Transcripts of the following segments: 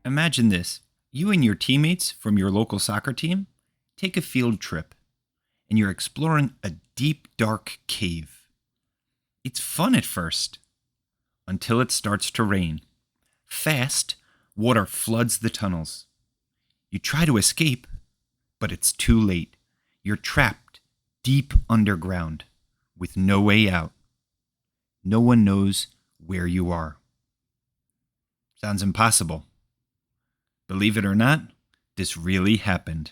Imagine this. You and your teammates from your local soccer team take a field trip and you're exploring a deep, dark cave. It's fun at first until it starts to rain. Fast, water floods the tunnels. You try to escape, but it's too late. You're trapped deep underground with no way out. No one knows where you are. Sounds impossible. Believe it or not, this really happened.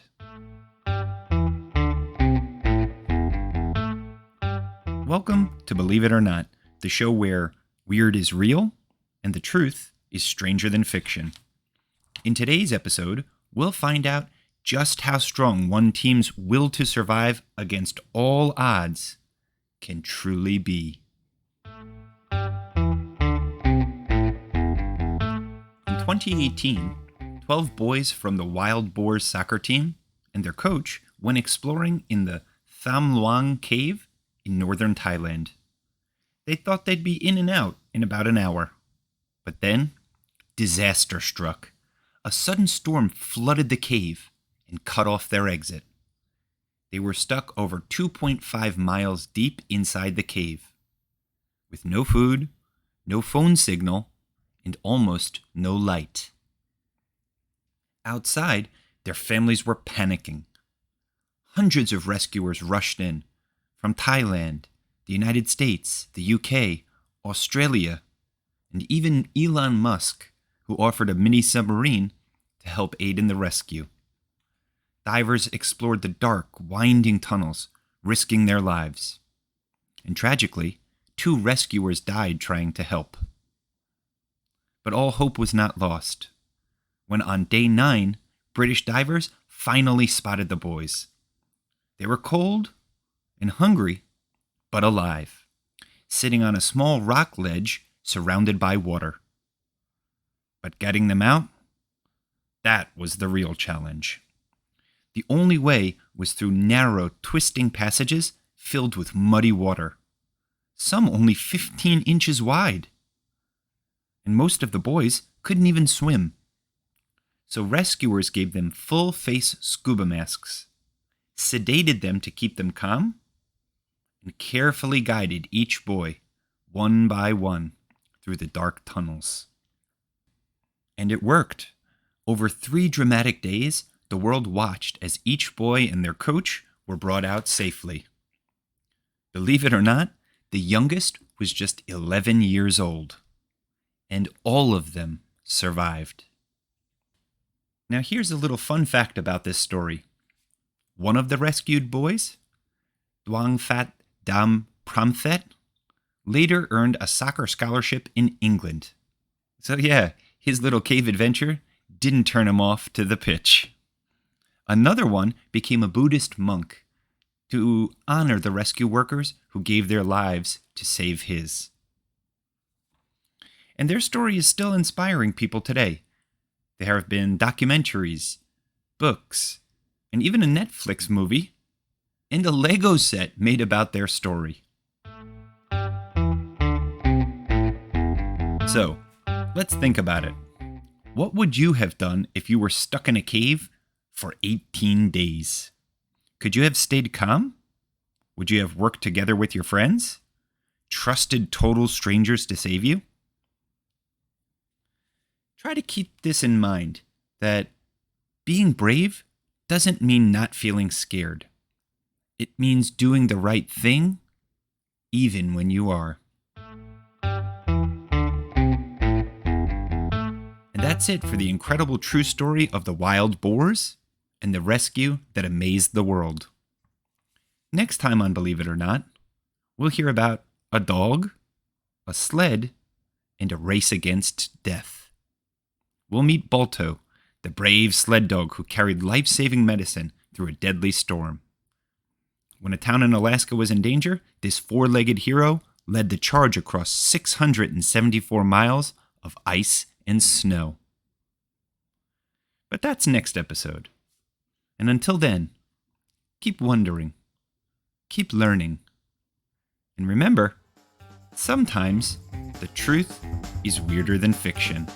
Welcome to Believe It or Not, the show where weird is real and the truth is stranger than fiction. In today's episode, we'll find out just how strong one team's will to survive against all odds can truly be. In 2018, 12 boys from the Wild Boars soccer team and their coach went exploring in the Tham Luang cave in northern Thailand. They thought they'd be in and out in about an hour. But then, disaster struck. A sudden storm flooded the cave and cut off their exit. They were stuck over 2.5 miles deep inside the cave, with no food, no phone signal, and almost no light. Outside, their families were panicking. Hundreds of rescuers rushed in from Thailand, the United States, the UK, Australia, and even Elon Musk, who offered a mini submarine to help aid in the rescue. Divers explored the dark, winding tunnels, risking their lives. And tragically, 2 rescuers died trying to help. But all hope was not lost when on day 9, British divers finally spotted the boys. They were cold and hungry, but alive, sitting on a small rock ledge surrounded by water. But getting them out? That was the real challenge. The only way was through narrow, twisting passages filled with muddy water, some only 15 inches wide. And most of the boys couldn't even swim. So rescuers gave them full-face scuba masks, sedated them to keep them calm, and carefully guided each boy, one by one, through the dark tunnels. And it worked. Over 3 dramatic days, the world watched as each boy and their coach were brought out safely. Believe it or not, the youngest was just 11 years old. And all of them survived. Now here's a little fun fact about this story. One of the rescued boys, Duang Phat Dam Pramthet, later earned a soccer scholarship in England. So yeah, his little cave adventure didn't turn him off to the pitch. Another one became a Buddhist monk to honor the rescue workers who gave their lives to save his. And their story is still inspiring people today. There have been documentaries, books, and even a Netflix movie, and a Lego set made about their story. So, let's think about it. What would you have done if you were stuck in a cave for 18 days? Could you have stayed calm? Would you have worked together with your friends? Trusted total strangers to save you? Try to keep this in mind, that being brave doesn't mean not feeling scared. It means doing the right thing, even when you are. And that's it for the incredible true story of the wild boars and the rescue that amazed the world. Next time on Believe It or Not, we'll hear about a dog, a sled, and a race against death. We'll meet Balto, the brave sled dog who carried life-saving medicine through a deadly storm. When a town in Alaska was in danger, this 4-legged hero led the charge across 674 miles of ice and snow. But that's next episode. And until then, keep wondering, keep learning, And remember, sometimes the truth is weirder than fiction.